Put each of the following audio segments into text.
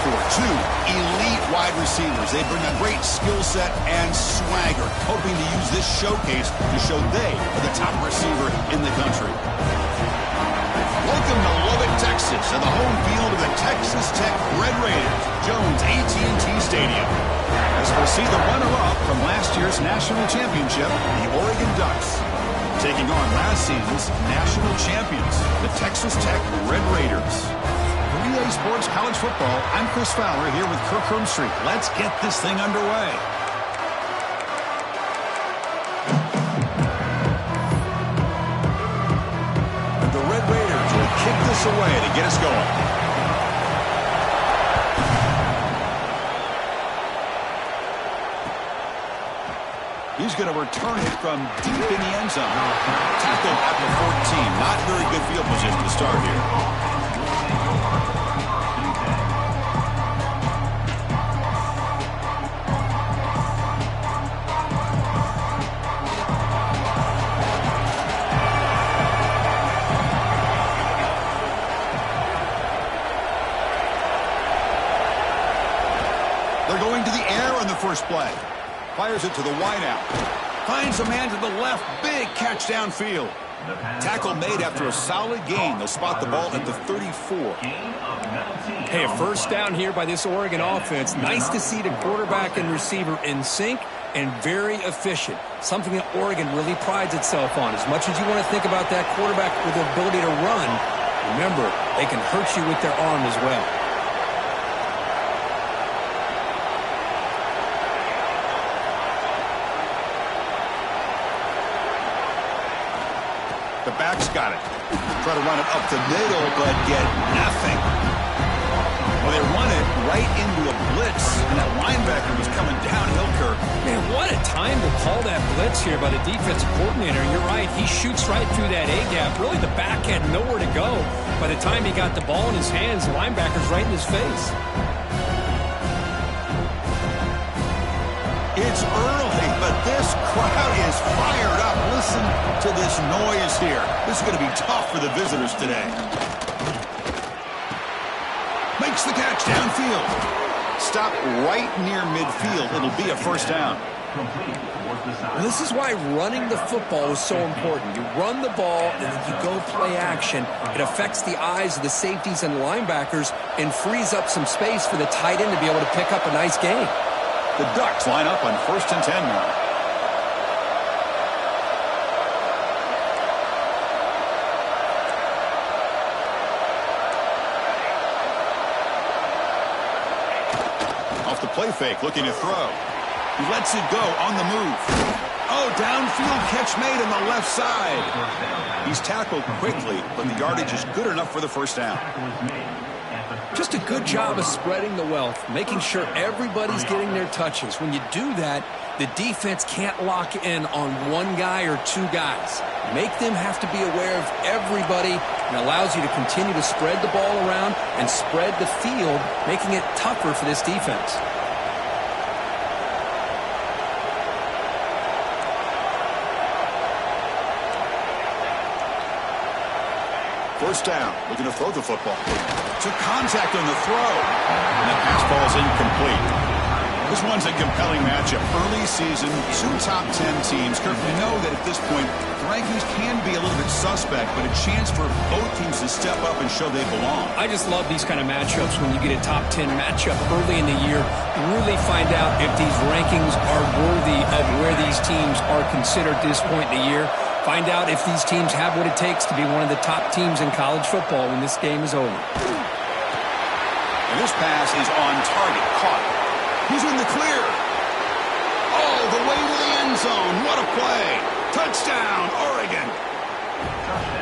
for two elite wide receivers. They bring a great skill set and swagger, hoping to use this showcase to show they are the top receiver in the country. Welcome to Lubbock, Texas, and the home field of the Texas Tech Red Raiders, Jones AT&T Stadium. As we'll see the runner-up from last year's national championship, the Oregon Ducks, taking on last season's national champions, the Texas Tech Red Raiders. For EA Sports College Football, I'm Chris Fowler here with Kirk Hermstreet. Let's get this thing underway. The Red Raiders will kick this away to get us going. He's going to return it from deep in the end zone. Tackle at the 14. Not very good field position to start here. They're going to the air on the first play. Fires it to the wideout. Finds a man to the left. Big catch downfield. Tackle made after a solid gain. They'll spot the ball at the 34. Hey, a first down here by this Oregon offense. Nice to see the quarterback and receiver in sync and very efficient. Something that Oregon really prides itself on. As much as you want to think about that quarterback with the ability to run, remember, they can hurt you with their arm as well. The back's got it. Try to run it up the middle, but get nothing. Well, they run it right into a blitz, and that linebacker was coming downhill, Kirk. Man, what a time to call that blitz here by the defensive coordinator. You're right. He shoots right through that A-gap. Really, the back had nowhere to go. By the time he got the ball in his hands, the linebacker's right in his face. It's early, but this crowd is fired up. Listen to this noise here. This is going to be tough for the visitors today. Makes the catch downfield. Stop right near midfield. It'll be a first down. This is why running the football is so important. You run the ball, and then you go play action. It affects the eyes of the safeties and linebackers and frees up some space for the tight end to be able to pick up a nice gain. The Ducks line up on 1st and 10 now. Off the play fake, looking to throw. He lets it go on the move. Oh, downfield catch made on the left side. He's tackled quickly, but the yardage is good enough for the first down. Just a good job of spreading the wealth, making sure everybody's getting their touches. When you do that, the defense can't lock in on one guy or two guys. Make them have to be aware of everybody, and allows you to continue to spread the ball around and spread the field, making it tougher for this defense. First down, looking to throw the football. Took contact on the throw, and the pass ball is incomplete. This one's a compelling matchup. Early season, two top 10 teams. Kirk, we know that at this point, the rankings can be a little bit suspect, but a chance for both teams to step up and show they belong. I just love these kind of matchups when you get a top 10 matchup early in the year. Really find out if these rankings are worthy of where these teams are considered at this point in the year. Find out if these teams have what it takes to be one of the top teams in college football when this game is over. And this pass is on target. Caught. He's in the clear. Oh, the way to the end zone. What a play. Touchdown, Oregon.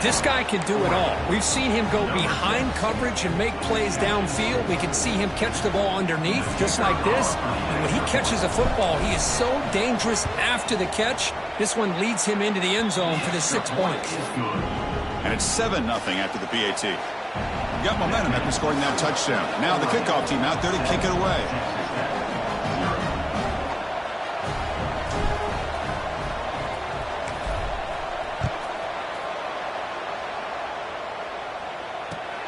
This guy can do it all. We've seen him go behind coverage and make plays downfield. We can see him catch the ball underneath just like this. And when he catches a football, he is so dangerous after the catch. This one leads him into the end zone for the 6 points. And it's 7-0 after the PAT. Got momentum after scoring that touchdown. Now the kickoff team out there to kick it away.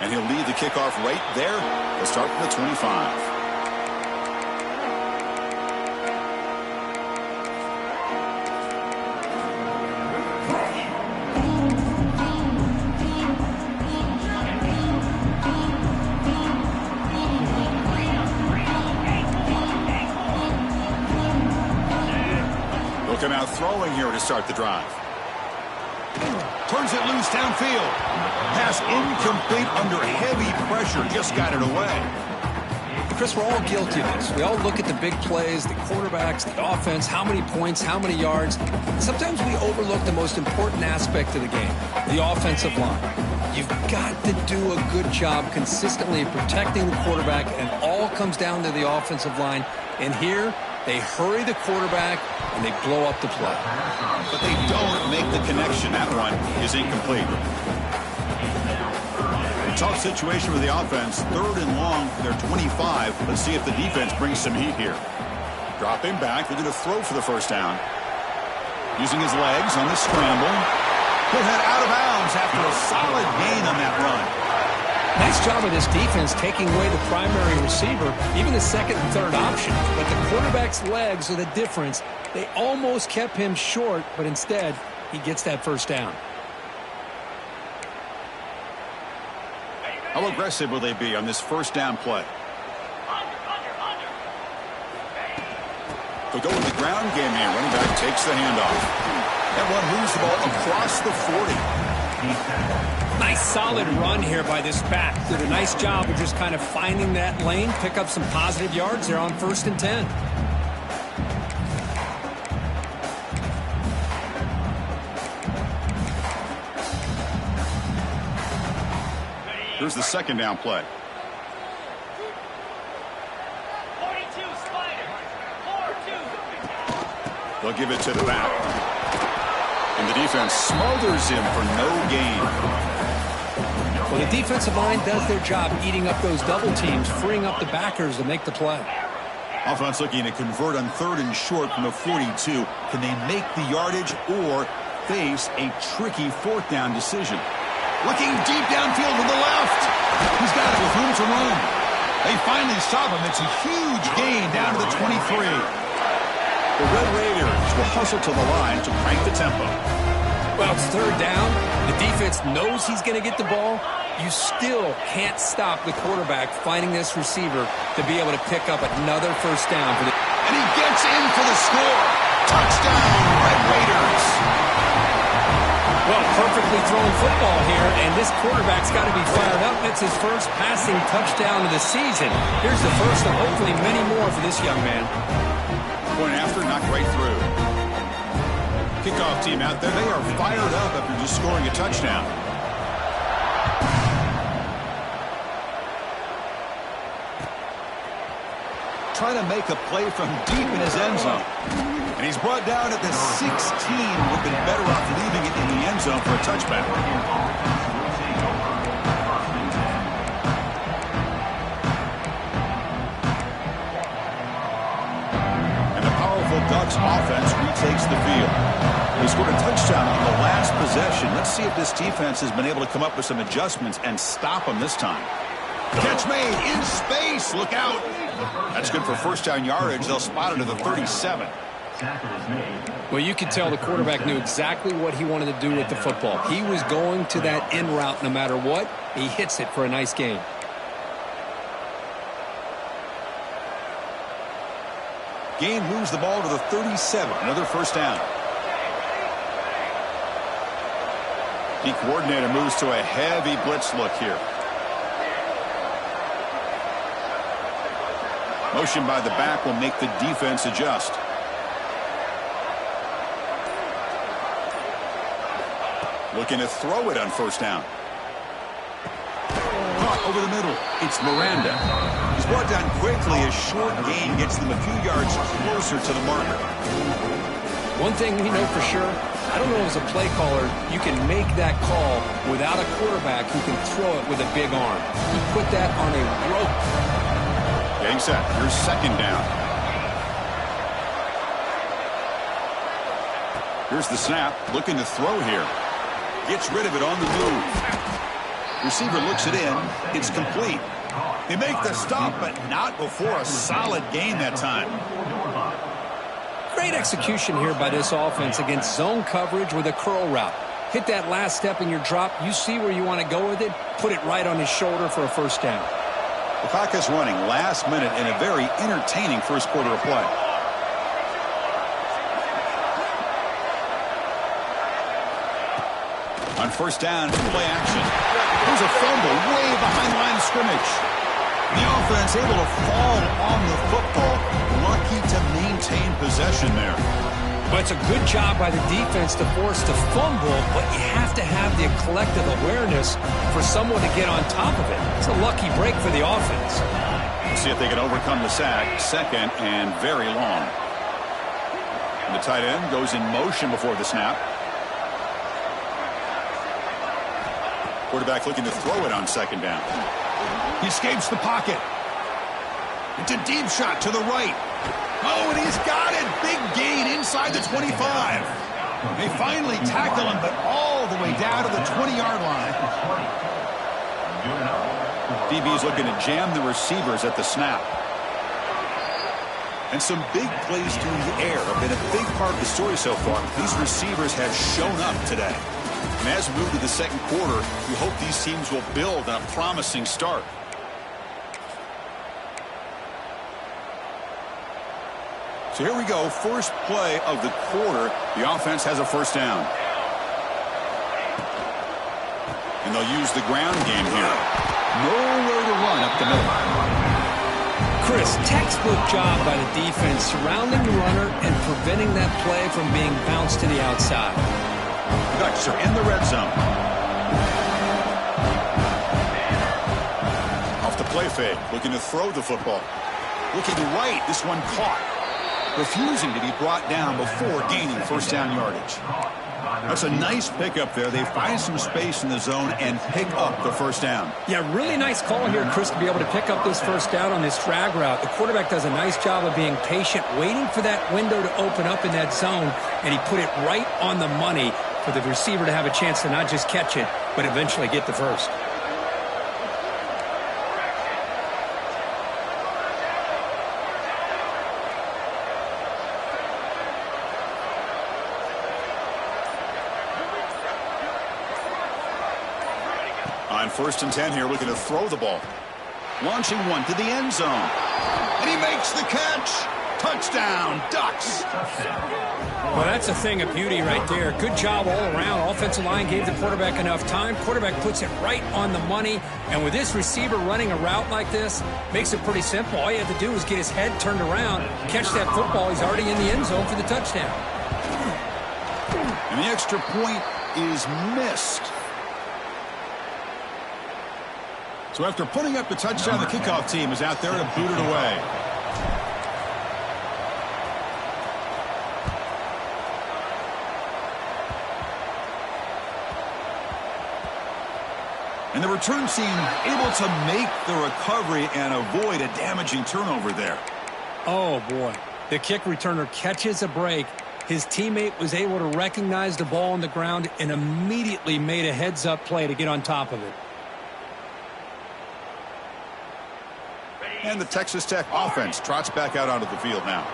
And And he'll lead the kickoff right there. He'll start from the 25. Come out throwing here to start the drive. Turns it loose downfield. Pass incomplete under heavy pressure. Just got it away. Chris, we're all guilty of this. We all look at the big plays, the quarterbacks, the offense, how many points, how many yards. Sometimes we overlook the most important aspect of the game, the offensive line. You've got to do a good job consistently of protecting the quarterback, and all comes down to the offensive line. And here, they hurry the quarterback, and they blow up the play. But they don't make the connection. That one is incomplete. Tough situation for the offense. 3rd and long, they're 25. Let's see if the defense brings some heat here. Dropping back, they're going to throw for the first down. Using his legs on the scramble. He'll head out of bounds after a solid gain on that run. Nice job of this defense taking away the primary receiver, even the 2nd and 3rd option. But the quarterback's legs are the difference. They almost kept him short, but instead, he gets that first down. How aggressive will they be on this first down play? They'll go with the ground game here. Running back takes the handoff. That one moves the ball across the 40. Nice solid run here by this back. Did a nice job of just kind of finding that lane, pick up some positive yards there on 1st and 10. Here's the 2nd down play. 42 Spider. 4-2. They'll give it to the back. And the defense smothers him for no gain. Well, the defensive line does their job eating up those double teams, freeing up the backers to make the play. Offense looking to convert on 3rd and short from the 42. Can they make the yardage or face a tricky 4th down decision? Looking deep downfield to the left. He's got it with room to run. They finally stop him. It's a huge gain down to the 23. The Red Raiders will hustle to the line to crank the tempo. Well, it's 3rd down. The defense knows he's going to get the ball. You still can't stop the quarterback finding this receiver to be able to pick up another first down. And he gets in for the score. Touchdown, Red Raiders. Well, perfectly thrown football here, and this quarterback's got to be fired up. It's his first passing touchdown of the season. Here's the first of hopefully many more for this young man. Point after, knocked right through. Kickoff team out there. They are fired up after just scoring a touchdown. Trying to make a play from deep in his end zone. And he's brought down at the 16. Would have been better off leaving it in the end zone for a touchback. And the powerful Ducks offense retakes the field. They scored a touchdown on the last possession. Let's see if this defense has been able to come up with some adjustments and stop them this time. Catch made in space. Look out. That's good for first down yardage. They'll spot it at the 37. Well, you could tell the quarterback knew exactly what he wanted to do with the football. He was going to that in route no matter what. He hits it for a nice gain. Gain moves the ball to the 37. Another first down. The coordinator moves to a heavy blitz look here. Motion by the back will make the defense adjust. Looking to throw it on first down. Caught over the middle. It's Miranda. He's brought down quickly. A short gain gets them a few yards closer to the marker. One thing we know for sure, I don't know as a play caller, you can make that call without a quarterback who can throw it with a big arm. He put that on a rope. Getting set. Here's second down. Here's the snap. Looking to throw here. Gets rid of it on the move. Receiver looks it in. It's complete. They make the stop, but not before a solid gain that time. Great execution here by this offense against zone coverage with a curl route. Hit that last step in your drop. You see where you want to go with it. Put it right on his shoulder for a first down. The clock is running last minute in a very entertaining first quarter of play. On first down, play action. There's a fumble way behind the line of scrimmage. The offense able to fall on the football. Lucky to maintain possession there. But it's a good job by the defense to force the fumble, but you have to have the collective awareness for someone to get on top of it. It's a lucky break for the offense. See if they can overcome the sack. Second and very long. And the tight end goes in motion before the snap. Quarterback looking to throw it on second down. He escapes the pocket. It's a deep shot to the right. Oh, and he's got it. Big gain inside the 25. They finally tackle him, but all the way down to the 20-yard line. DB's looking to jam the receivers at the snap. And some big plays through the air have been a big part of the story so far. These receivers have shown up today. And as we move to the second quarter, we hope these teams will build on a promising start. So here we go, first play of the quarter. The offense has a first down. And they'll use the ground game here. Nowhere to run up the middle. Chris, textbook job by the defense surrounding the runner and preventing that play from being bounced to the outside. The Ducks are in the red zone. Off the play fake, looking to throw the football. Looking right, this one caught. Refusing to be brought down before gaining first down yardage. That's a nice pickup there. They find some space in the zone and pick up the first down. Yeah, really nice call here, Chris, to be able to pick up this first down on this drag route. The quarterback does a nice job of being patient, waiting for that window to open up in that zone, and he put it right on the money for the receiver to have a chance to not just catch it, but eventually get the first. On first and 10 here, looking to throw the ball. Launching one to the end zone. And he makes the catch. Touchdown, Ducks. Well, that's a thing of beauty right there. Good job all around. Offensive line gave the quarterback enough time. Quarterback puts it right on the money. And with this receiver running a route like this, makes it pretty simple. All you have to do is get his head turned around, catch that football. He's already in the end zone for the touchdown. And the extra point is missed. So after putting up the touchdown, the kickoff team is out there to boot it away. And the return team able to make the recovery and avoid a damaging turnover there. Oh, boy. The kick returner catches a break. His teammate was able to recognize the ball on the ground and immediately made a heads-up play to get on top of it. And the Texas Tech offense trots back out onto the field now.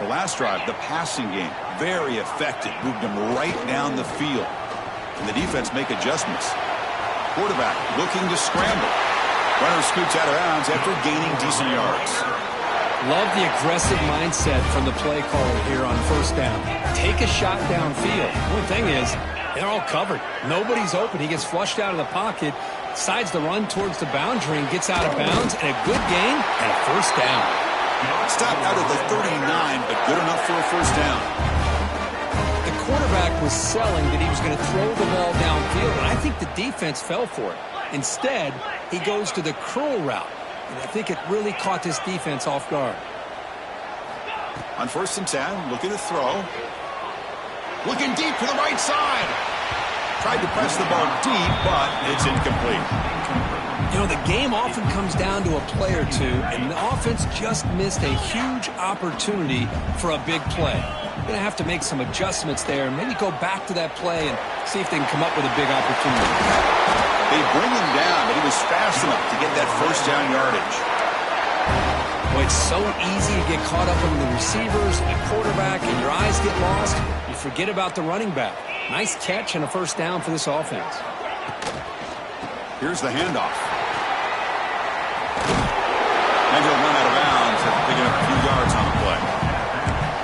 The last drive, the passing game, very effective. Moved them right down the field. And the defense make adjustments. Quarterback looking to scramble. Runner scoots out of bounds after gaining decent yards. Love the aggressive mindset from the play caller here on first down. Take a shot downfield. One thing is, they're all covered. Nobody's open. He gets flushed out of the pocket, decides to run towards the boundary and gets out of bounds, and a good gain and a first down. Stopped out of the 39, but good enough for a first down. The quarterback was selling that he was going to throw the ball downfield, and I think the defense fell for it. Instead, he goes to the curl route, and I think it really caught this defense off guard. On first and 10, looking to throw. Looking deep to the right side. Tried to press the ball deep, but it's incomplete. You know, the game often comes down to a play or two, and the offense just missed a huge opportunity for a big play. Going to have to make some adjustments there and maybe go back to that play and see if they can come up with a big opportunity. They bring him down, but he was fast enough to get that first down yardage. Well, it's so easy to get caught up in the receivers and the quarterback, and your eyes get lost. You forget about the running back. Nice catch and a first down for this offense. Here's the handoff. And he'll run out of bounds after picking up a few yards on the play.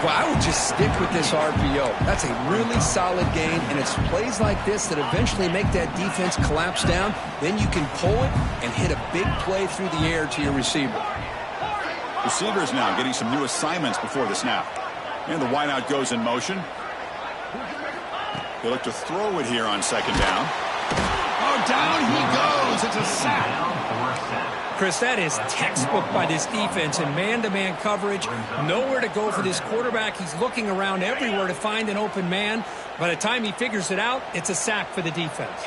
Well, I would just stick with this RPO. That's a really solid gain, and it's plays like this that eventually make that defense collapse down. Then you can pull it and hit a big play through the air to your receiver. Receivers now getting some new assignments before the snap. And the wideout goes in motion. They look to throw it here on second down. Oh, down he goes. It's a sack. Chris, that is textbook by this defense in man-to-man coverage. Nowhere to go for this quarterback. He's looking around everywhere to find an open man. By the time he figures it out, it's a sack for the defense.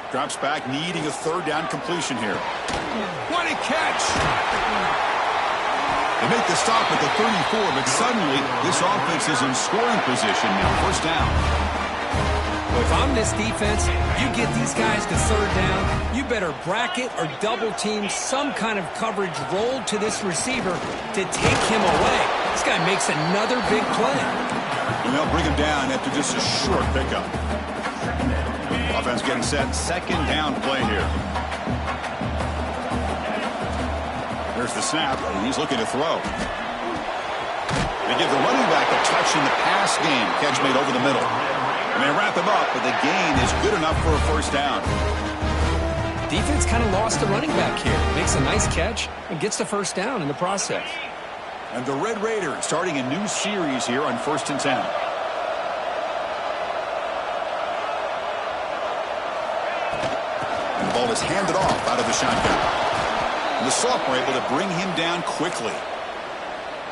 Drops back, needing a third down completion here. What a catch! They make the stop at the 34, but suddenly this offense is in scoring position now. First down. Well, if I'm this defense, you get these guys to third down, you better bracket or double team some kind of coverage rolled to this receiver to take him away. This guy makes another big play. And they'll bring him down after just a short pickup. Offense getting set. Second down play here. There's the snap, and he's looking to throw. They give the running back a touch in the pass game. Catch made over the middle. And they wrap him up, but the gain is good enough for a first down. Defense kind of lost the running back here. Makes a nice catch and gets the first down in the process. And the Red Raiders starting a new series here on 1st and 10. And the ball is handed off out of the shotgun. And the sophomore able to bring him down quickly.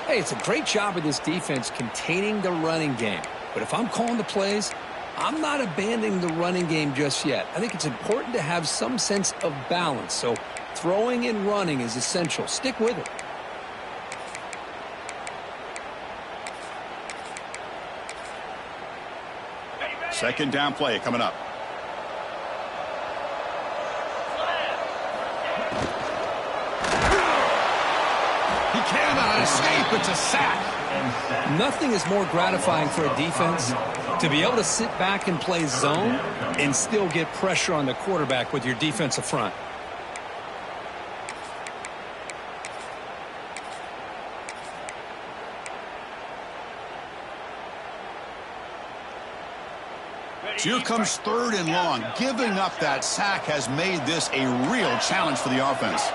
Hey, it's a great job of this defense containing the running game. But if I'm calling the plays, I'm not abandoning the running game just yet. I think it's important to have some sense of balance. So throwing and running is essential. Stick with it. Second down play coming up. He cannot escape. It's a sack. Nothing is more gratifying for a defense to be able to sit back and play zone and still get pressure on the quarterback with your defensive front. Here comes third and long. Giving up that sack has made this a real challenge for the offense.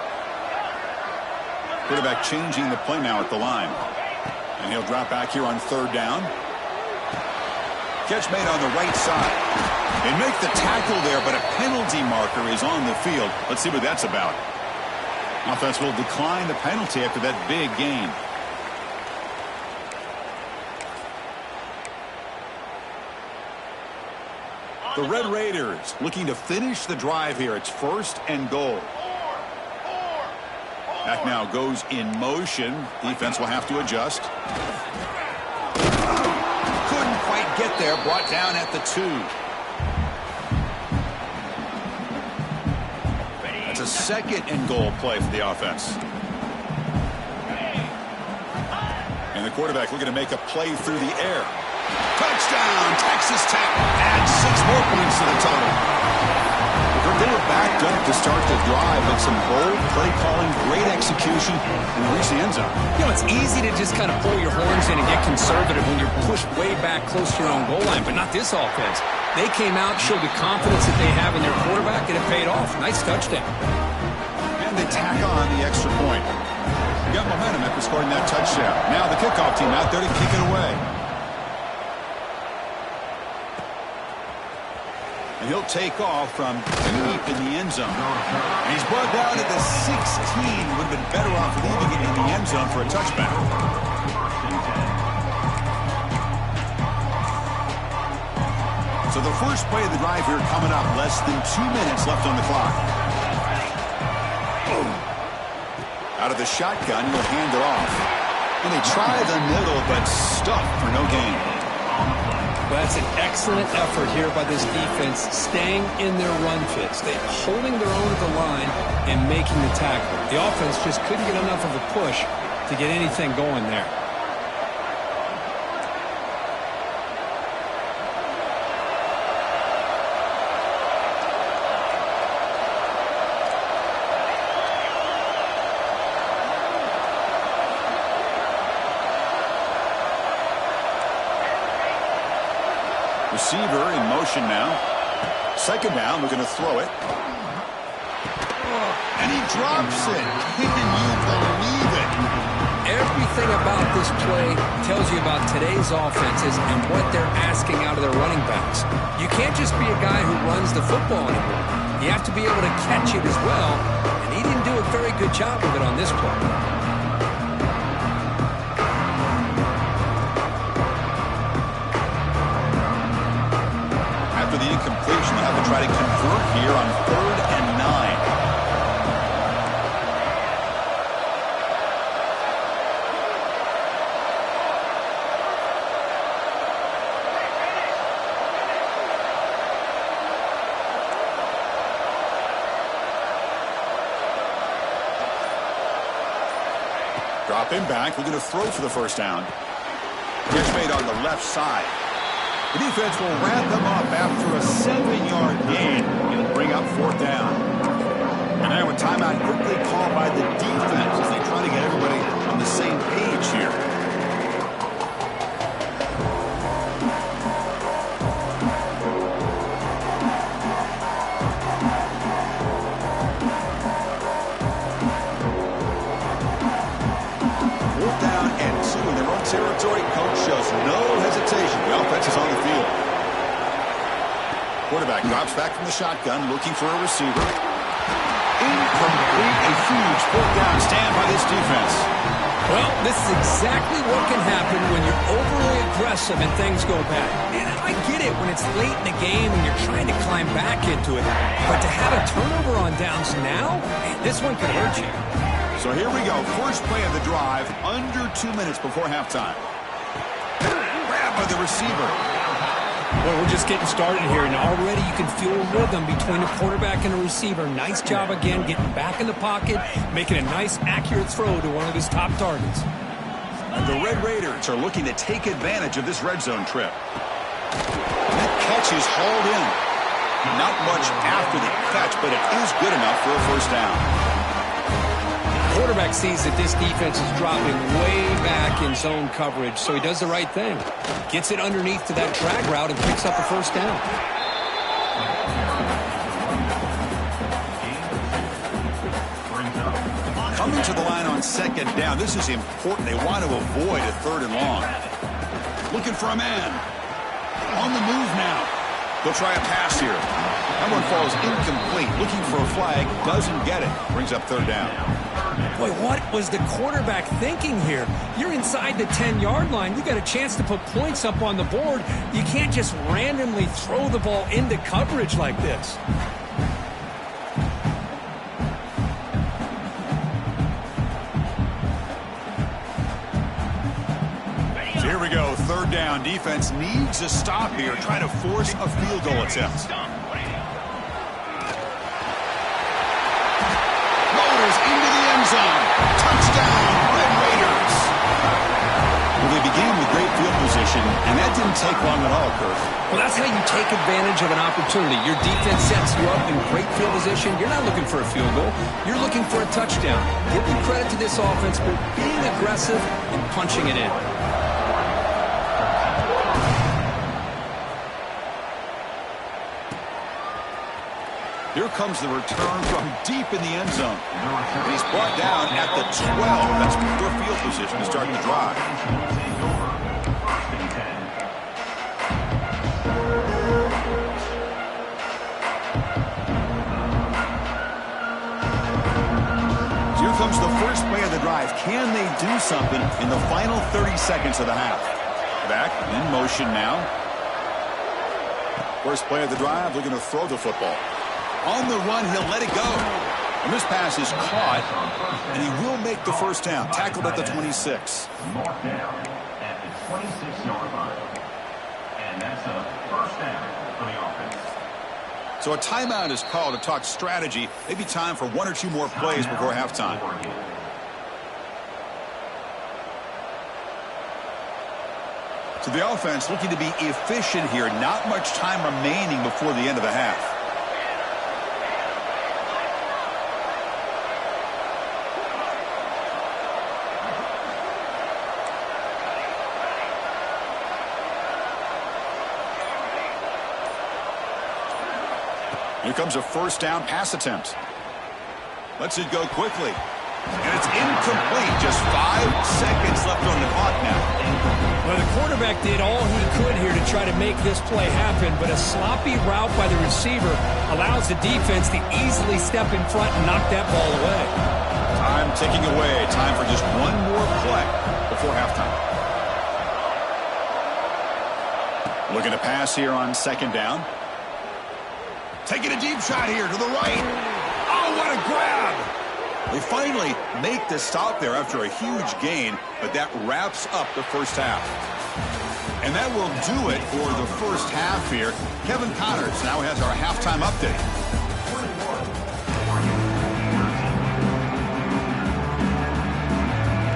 Quarterback changing the play now at the line. And he'll drop back here on third down. Catch made on the right side. They make the tackle there, but a penalty marker is on the field. Let's see what that's about. Offense will decline the penalty after that big gain. The Red Raiders looking to finish the drive here. It's 1st and goal. Back now goes in motion. Defense will have to adjust. Couldn't quite get there. Brought down at the 2. That's a 2nd and goal play for the offense. And the quarterback looking to make a play through the air. Touchdown, Texas Tech. Adds 6 more points to the total. They were backed up to start the drive, but some bold play calling, great execution, and reach the end zone. You know, it's easy to just kind of pull your horns in and get conservative when you're pushed way back close to your own goal line, but not this offense. They came out, showed the confidence that they have in their quarterback, and it paid off. Nice touchdown. And they tack on the extra point. Got momentum after scoring that touchdown. Now the kickoff team out there to kick it away. And he'll take off from deep in the end zone. And he's brought down at the 16. Would have been better off leaving it in the end zone for a touchback. So the first play of the drive here coming up. Less than 2 minutes left on the clock. Out of the shotgun, he'll hand it off. And they try the middle, but stuffed for no gain. Well, that's an excellent effort here by this defense, staying in their run fits. They're holding their own at the line and making the tackle. The offense just couldn't get enough of a push to get anything going there. Receiver in motion now. Second down, we're going to throw it. And he drops it. Can you believe it? Everything about this play tells you about today's offenses and what they're asking out of their running backs. You can't just be a guy who runs the football anymore. You have to be able to catch it as well, and he didn't do a very good job of it on this play. After the incompletion, they'll have to try to convert here on 3rd and 9. Drop him back. We're going to throw for the first down. Catch made on the left side. The defense will wrap them up after a 7-yard gain. It'll bring up 4th down. And now a timeout quickly called by the defense as they try to get everybody on the same page here. Territory. Coach shows no hesitation. The offense is on the field. Quarterback drops back from the shotgun, looking for a receiver. Incomplete. A huge 4th down stand by this defense. Well, this is exactly what can happen when you're overly aggressive and things go bad. And I get it when it's late in the game and you're trying to climb back into it. But to have a turnover on downs now, man, this one could hurt you. So here we go. First play of the drive, under 2 minutes before halftime. Grab by the receiver. Well, we're just getting started here, and already you can feel a rhythm between the quarterback and the receiver. Nice job again, getting back in the pocket, making a nice, accurate throw to one of his top targets. And the Red Raiders are looking to take advantage of this red zone trip. That catch is hauled in. Not much after the catch, but it is good enough for a first down. Quarterback sees that this defense is dropping way back in zone coverage, so he does the right thing. Gets it underneath to that drag route and picks up a first down. Coming to the line on 2nd down. This is important. They want to avoid a 3rd and long. Looking for a man. On the move now. They'll try a pass here. That one falls incomplete. Looking for a flag. Doesn't get it. Brings up 3rd down. Boy, what was the quarterback thinking here? You're inside the 10-yard line. You got a chance to put points up on the board. You can't just randomly throw the ball into coverage like this. So here we go. 3rd down. Defense needs a stop here. Trying to force a field goal attempt. Into the end zone. Touchdown, Red Raiders. Well, they began with great field position, and that didn't take long at all, Kurt. Well, that's how you take advantage of an opportunity. Your defense sets you up in great field position. You're not looking for a field goal. You're looking for a touchdown. Give the credit to this offense for being aggressive and punching it in. Here comes the return from deep in the end zone. And he's brought down at the 12. That's poor field position to start the drive. So here comes the first play of the drive. Can they do something in the final 30 seconds of the half? Back in motion now. First play of the drive, looking to throw the football. On the run, he'll let it go. And this pass is caught, and he will make the first down. Tackled at the 26. Marked down at the 26-yard line. And that's a first down for the offense. So a timeout is called to talk strategy. Maybe time for one or two more plays before halftime. So the offense looking to be efficient here. Not much time remaining before the end of the half. Here comes a first down pass attempt. Lets it go quickly. And it's incomplete. Just 5 seconds left on the clock now. Well, the quarterback did all he could here to try to make this play happen, but a sloppy route by the receiver allows the defense to easily step in front and knock that ball away. Time ticking away. Time for just one more play before halftime. Looking to pass here on second down. Taking a deep shot here to the right. Oh, what a grab! They finally make the stop there after a huge gain, but that wraps up the first half. And that will do it for the first half here. Kevin Connors now has our halftime update.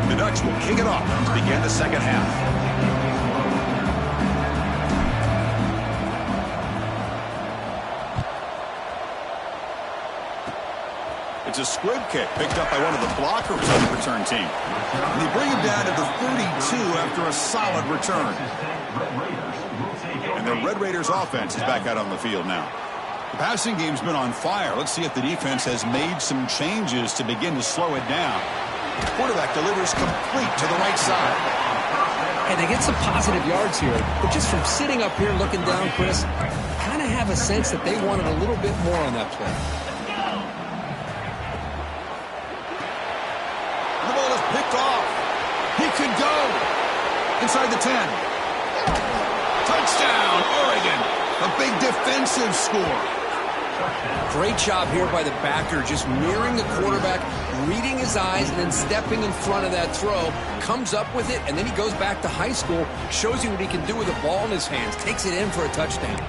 The Ducks will kick it off to begin the second half. It's a squib kick picked up by one of the blockers on the return team. And they bring him down to the 32 after a solid return. And the Red Raiders offense is back out on the field now. The passing game's been on fire. Let's see if the defense has made some changes to begin to slow it down. The quarterback delivers complete to the right side. And they get some positive yards here, but just from sitting up here looking down, Chris, kind of have a sense that they wanted a little bit more on that play. Picked off. He could go. Inside the 10. Touchdown, Oregon. A big defensive score. Great job here by the backer, just mirroring the quarterback, reading his eyes, and then stepping in front of that throw. Comes up with it, and then he goes back to high school, shows you what he can do with the ball in his hands, takes it in for a touchdown.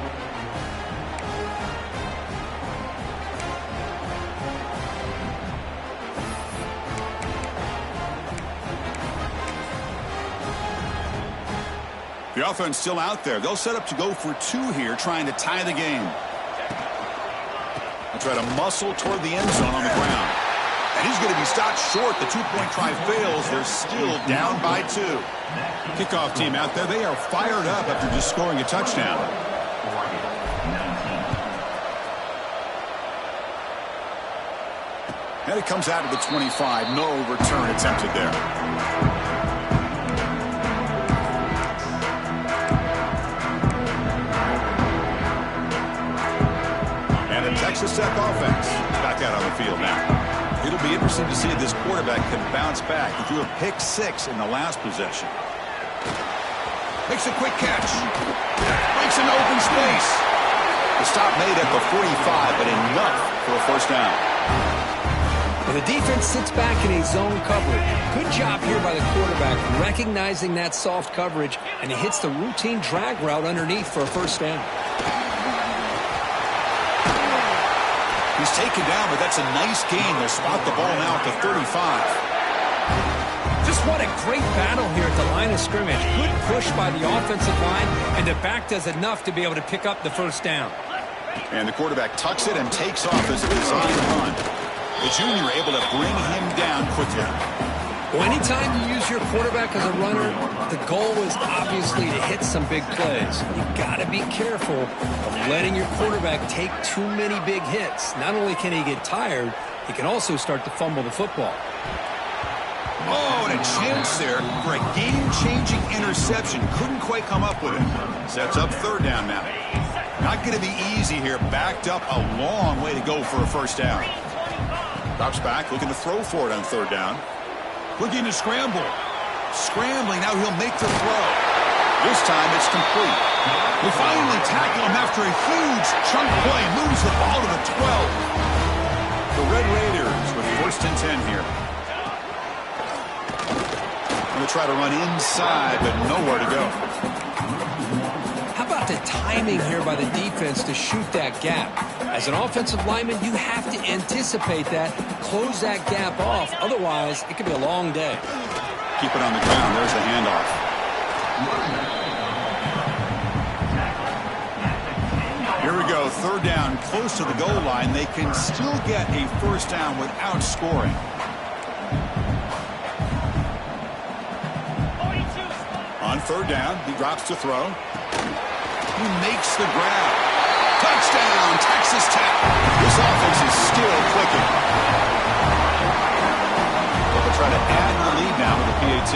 The offense still out there. They'll set up to go for 2 here, trying to tie the game. They'll try to muscle toward the end zone on the ground. And he's going to be stopped short. The 2-point try fails. They're still down by 2. Kickoff team out there. They are fired up after just scoring a touchdown. And it comes out to the 25. No return attempted there. Texas Tech offense back out on the field now. It'll be interesting to see if this quarterback can bounce back. He threw a pick 6 in the last possession. Makes a quick catch. Breaks into open space. The stop made at the 45, but enough for a first down. Well, the defense sits back in a zone coverage. Good job here by the quarterback, recognizing that soft coverage, and he hits the routine drag route underneath for a first down. He's taken down, but that's a nice gain. They'll spot the ball now at the 35. Just what a great battle here at the line of scrimmage. Good push by the offensive line, and the back does enough to be able to pick up the first down. And the quarterback tucks it and takes off as a design run. The junior able to bring him down quickly. Well, anytime you use your quarterback as a runner, the goal is obviously to hit some big plays. You've got to be careful of letting your quarterback take too many big hits. Not only can he get tired, he can also start to fumble the football. Oh, and a chance there for a game-changing interception. Couldn't quite come up with it. Sets up third down now. Not going to be easy here. Backed up a long way to go for a first down. Drops back, looking to throw for it on third down. Looking to scramble. Scrambling, now he'll make the throw. This time it's complete. We finally tackle him after a huge chunk play. Moves the ball to the 12. The Red Raiders with 1st and 10 here. Going to try to run inside, but nowhere to go. How about the timing here by the defense to shoot that gap? As an offensive lineman, you have to anticipate that, close that gap off. Otherwise, it could be a long day. Keep it on the ground. There's the handoff. Here we go. 3rd down, close to the goal line. They can still get a 1st down without scoring. 42. On 3rd down, he drops to throw. He makes the grab. Touchdown, Texas Tech. This offense is still clicking. They'll try to add the lead now with the PAT.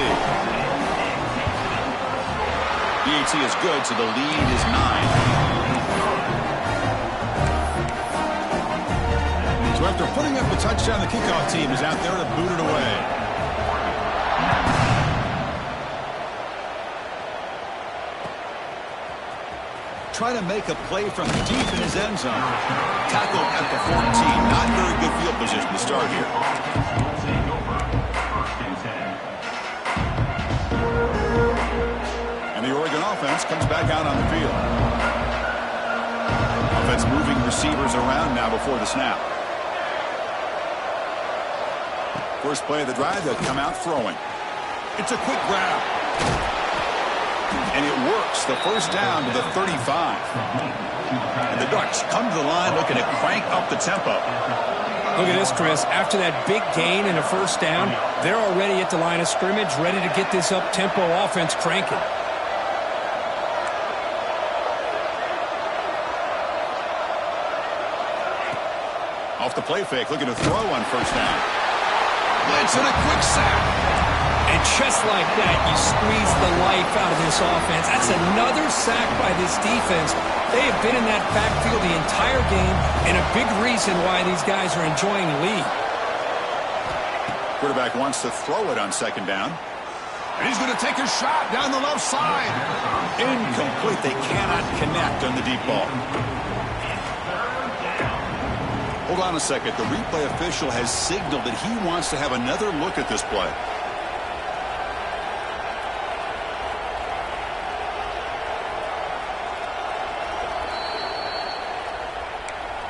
PAT is good, so the lead is 9. So after putting up the touchdown, the kickoff team is out there to boot it away. Try to make a play from deep in his end zone. Tackled at the 14. Not very good field position to start here. And the Oregon offense comes back out on the field. Offense moving receivers around now before the snap. First play of the drive, they'll come out throwing. It's a quick grab. And it works. The 1st down to the 35. And the Ducks come to the line looking to crank up the tempo. Look at this, Chris. After that big gain and a 1st down, they're already at the line of scrimmage, ready to get this up-tempo offense cranking. Off the play fake, looking to throw on 1st down. Blitz and a quick sack. And just like that, you squeeze the life out of this offense. That's another sack by this defense. They have been in that backfield the entire game, and a big reason why these guys are enjoying the lead. Quarterback wants to throw it on 2nd down. And he's going to take a shot down the left side. Incomplete. They cannot connect on the deep ball. Hold on a second. The replay official has signaled that he wants to have another look at this play.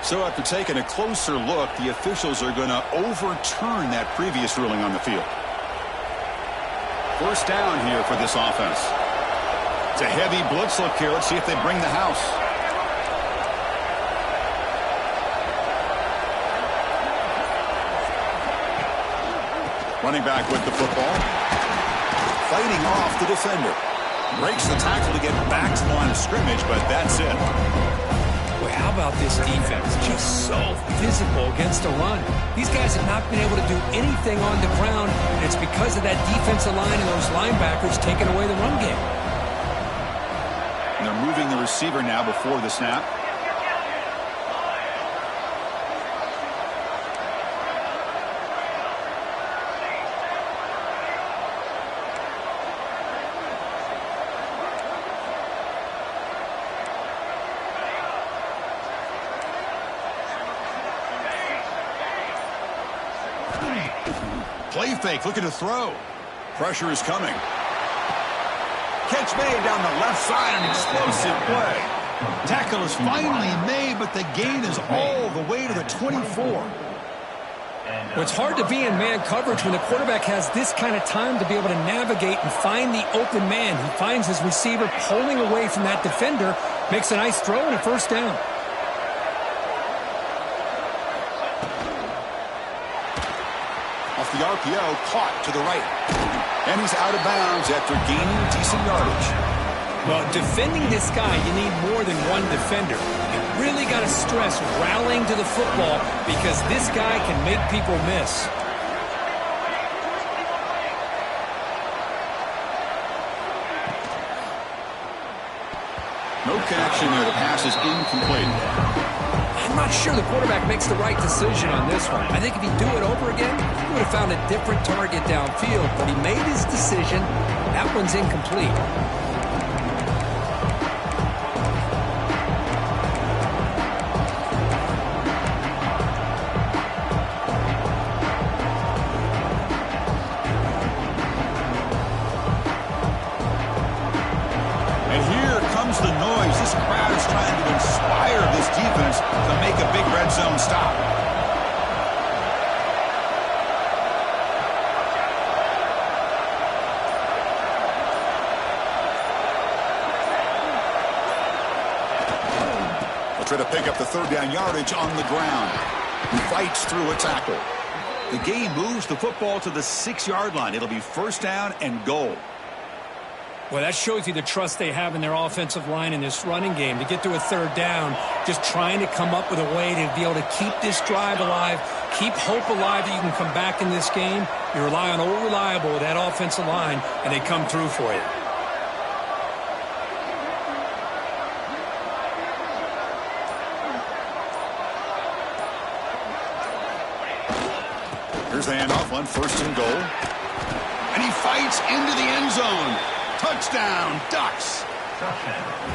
So after taking a closer look, the officials are going to overturn that previous ruling on the field. 1st down here for this offense. It's a heavy blitz look here. Let's see if they bring the house. Running back with the football. Fighting off the defender. Breaks the tackle to get back to the line of scrimmage, but that's it. Boy, how about this defense? Just so physical against the run. These guys have not been able to do anything on the ground, and it's because of that defensive line and those linebackers taking away the run game. And they're moving the receiver now before the snap. Play fake, looking to throw. Pressure is coming. Catch made down the left side, an explosive play. Tackle is finally made, but the gain is all the way to the 24. Well, it's hard to be in man coverage when the quarterback has this kind of time to be able to navigate and find the open man. He finds his receiver pulling away from that defender, makes a nice throw and a 1st down. Off the RPO, caught to the right. And he's out of bounds after gaining decent yardage. Well, defending this guy, you need more than one defender. You really got to stress rallying to the football because this guy can make people miss. No connection there. The pass is incomplete. I'm not sure the quarterback makes the right decision on this one. I think if he'd do it over again, he would have found a different target downfield. But he made his decision. That one's incomplete. Here comes the noise. This crowd is trying to inspire this defense to make a big red zone stop. They'll try to pick up the third down yardage on the ground. He fights through a tackle. The game moves the football to the 6-yard line. It'll be first down and goal. Well, that shows you the trust they have in their offensive line in this running game to get to a third down, just trying to come up with a way to be able to keep this drive alive, keep hope alive that you can come back in this game. You rely on old reliable with that offensive line, and they come through for you. Here's the handoff on first and goal. And he fights into the end zone. Touchdown, Ducks.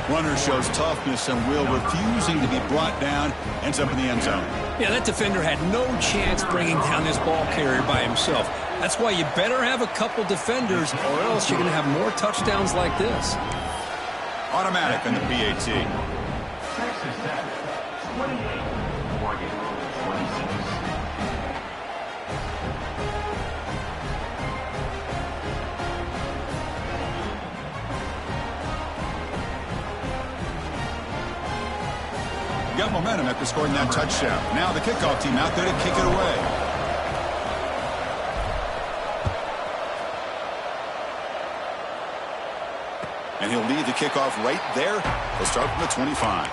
Runner shows toughness and will, refusing to be brought down. Ends up in the end zone. Yeah, that defender had no chance bringing down this ball carrier by himself. That's why you better have a couple defenders, or else you're going to have more touchdowns like this. Automatic on the PAT. Texas Tech, 28. Oregon, 26. Got momentum after scoring that touchdown. Now the kickoff team out there to kick it away. And he'll lead the kickoff right there. He'll start from the 25.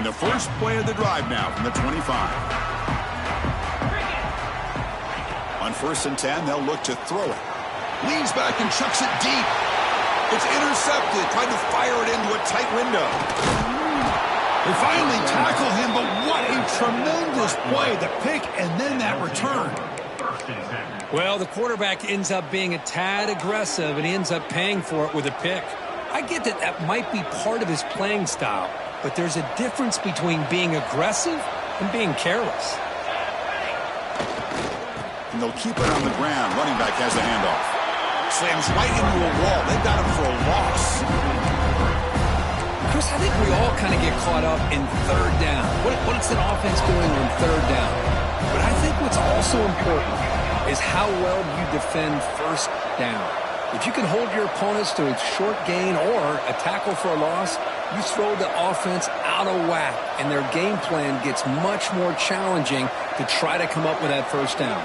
The first play of the drive now from the 25. On first and 10, they'll look to throw it. Leans back and chucks it deep. It's intercepted. Tried to fire it into a tight window. They finally tackle him, but what a tremendous play. The pick and then that return. Well, the quarterback ends up being a tad aggressive, and he ends up paying for it with a pick. I get that that might be part of his playing style, but there's a difference between being aggressive and being careless. And they'll keep it on the ground. Running back has the handoff. Slams right into a wall. They've got him for a loss. Chris, I think we all kind of get caught up in third down. What's an offense doing on third down? But I think what's also important is how well you defend first down. If you can hold your opponents to a short gain or a tackle for a loss, you throw the offense out of whack, and their game plan gets much more challenging to try to come up with that first down.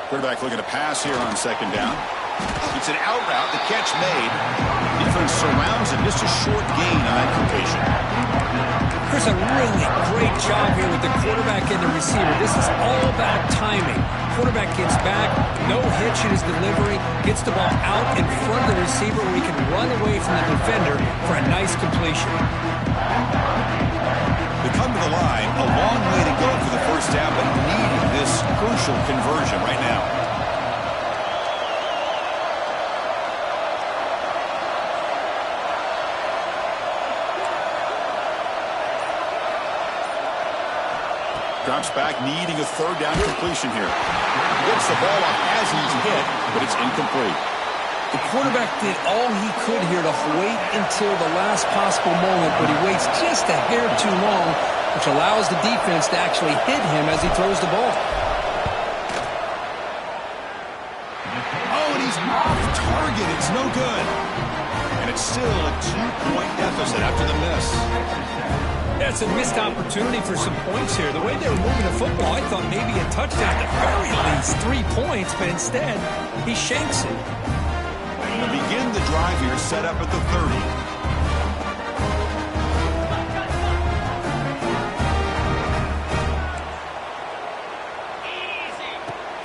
Quarterback looking to pass here on second down. It's an out route. The catch made. Defense surrounds him. Just a short gain on that completion. Chris, a really great job here with the quarterback and the receiver. This is all about timing. Quarterback gets back, no hitch in his delivery, gets the ball out in front of the receiver where he can run away from the defender for a nice completion. They come to the line, a long way to go for the first down, but needing this crucial conversion right now. Drops back, needing a third down completion here. Gets the ball off as he's hit, but it's incomplete. The quarterback did all he could here to wait until the last possible moment, but he waits just a hair too long, which allows the defense to actually hit him as he throws the ball. Oh, and he's off target. It's no good. And it's still a 2-point deficit after the miss. That's a missed opportunity for some points here. The way they were moving the football, I thought maybe a touchdown, at the very least 3 points, but instead, he shanks it. They'll begin the drive here, set up at the 30.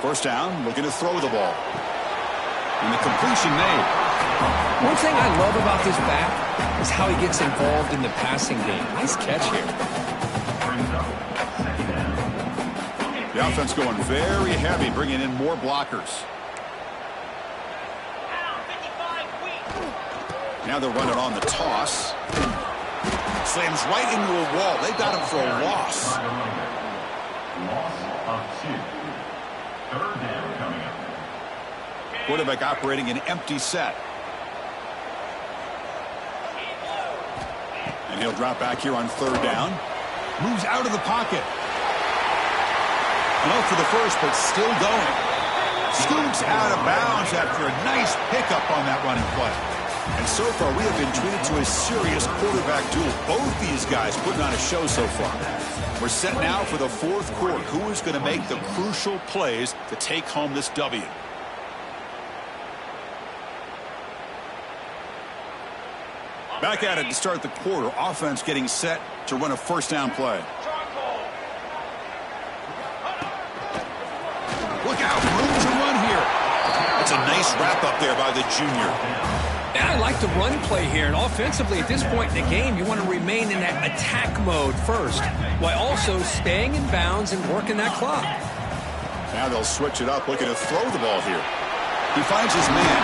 First down, looking to throw the ball. And the completion made. One thing I love about this back is how he gets involved in the passing game. Nice catch here. The offense going very heavy, bringing in more blockers. Now they'll run it on the toss. slams right into a wall. They got him for a loss. Loss of 2. Third down coming up. Quarterback operating an empty set. And he'll drop back here on third down. Moves out of the pocket. And out for the first, but still going. Scoots out of bounds after a nice pickup on that running play. And so far, we have been treated to a serious quarterback duel. Both these guys putting on a show so far. We're set now for the fourth quarter. Who is going to make the crucial plays to take home this W? Back at it to start the quarter. Offense getting set to run a first down play. Look out, room to run here. That's a nice wrap up there by the junior. Yeah, I like the run play here, and offensively at this point in the game, you want to remain in that attack mode first, while also staying in bounds and working that clock. Now they'll switch it up, looking to throw the ball here. He finds his man.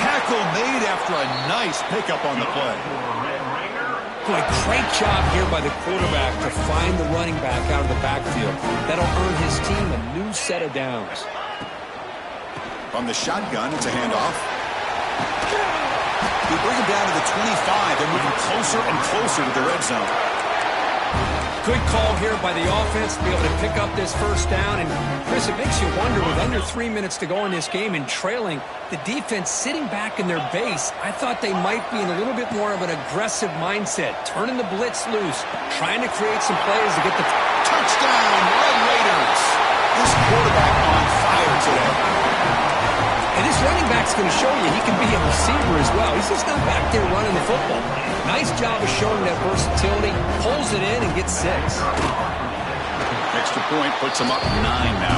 Tackle made after a nice pickup on the play. Boy, great job here by the quarterback to find the running back out of the backfield. That'll earn his team a new set of downs. From the shotgun, it's a handoff. They bring him down to the 25. They're moving closer and closer to the red zone. Good call here by the offense to be able to pick up this first down. And, Chris, it makes you wonder, with under 3 minutes to go in this game and trailing, the defense sitting back in their base, I thought they might be in a little bit more of an aggressive mindset, turning the blitz loose, trying to create some plays to get the touchdown, Red Raiders. This quarterback on fire today. And this running back's going to show you he can be a receiver as well. He's just not back there running the football. Nice job of showing that versatility. Pulls it in and gets 6. Extra point puts him up 9 now.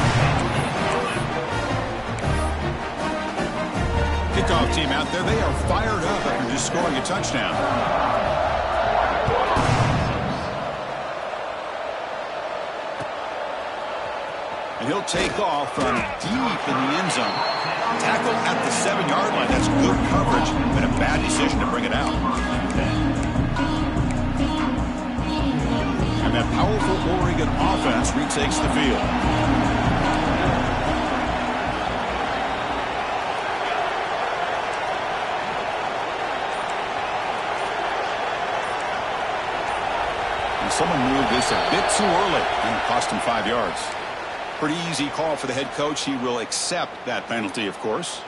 Kickoff team out there. They are fired up after just scoring a touchdown. And he'll take off from deep in the end zone. Tackle at the 7-yard line. That's good coverage and a bad decision to bring it out. And that powerful Oregon offense retakes the field. And someone moved this a bit too early, and it cost him 5 yards. Pretty easy call for the head coach. He will accept that penalty, of course.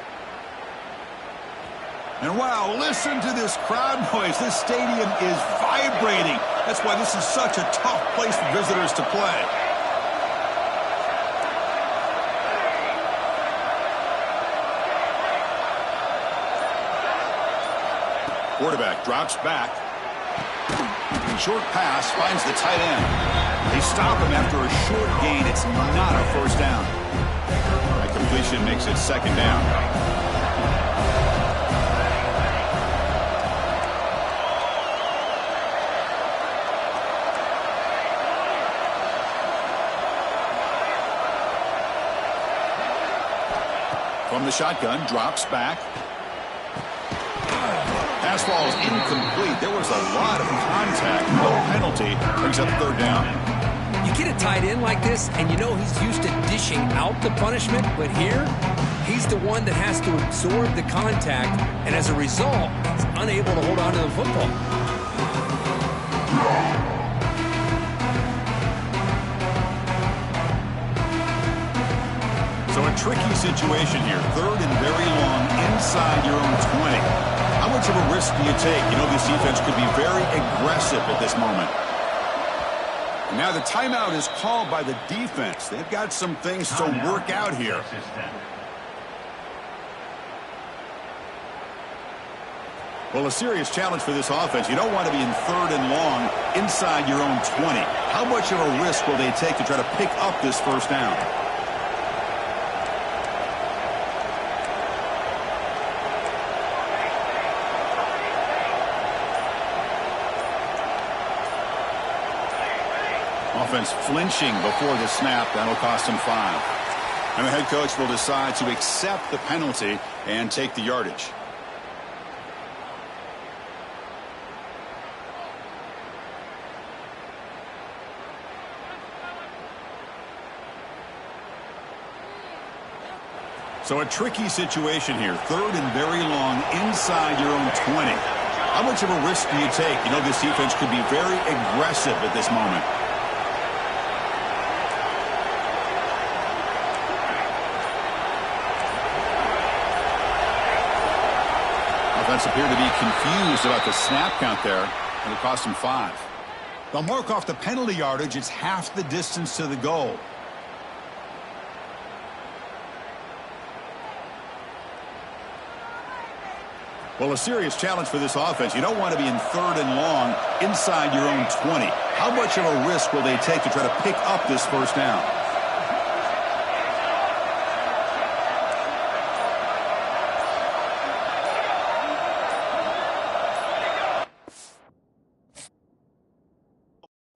And wow, listen to this crowd noise. This stadium is vibrating. That's why this is such a tough place for visitors to play. Quarterback drops back. Short pass finds the tight end. They stop him after a short gain. It's not a first down. That completion makes it second down. From the shotgun, drops back. Pass ball is incomplete. There was a lot of contact. No penalty. Brings up third down. You get a tight end like this, and you know he's used to dishing out the punishment, but here, he's the one that has to absorb the contact, and as a result, he's unable to hold on to the football. So a tricky situation here. Third and very long inside your own 20. How much of a risk do you take? You know, this defense could be very aggressive at this moment. And now the timeout is called by the defense. They've got some things to work out here. Well, a serious challenge for this offense. You don't want to be in third and long inside your own 20. How much of a risk will they take to try to pick up this first down? Offense flinching before the snap. That'll cost him 5. And the head coach will decide to accept the penalty and take the yardage. So a tricky situation here. 3rd and very long inside your own 20. How much of a risk do you take? You know, this defense could be very aggressive at this moment. Offense appeared to be confused about the snap count there, and it cost him 5. They'll mark off the penalty yardage. It's half the distance to the goal. Well, a serious challenge for this offense. You don't want to be in 3rd and long inside your own 20. How much of a risk will they take to try to pick up this first down?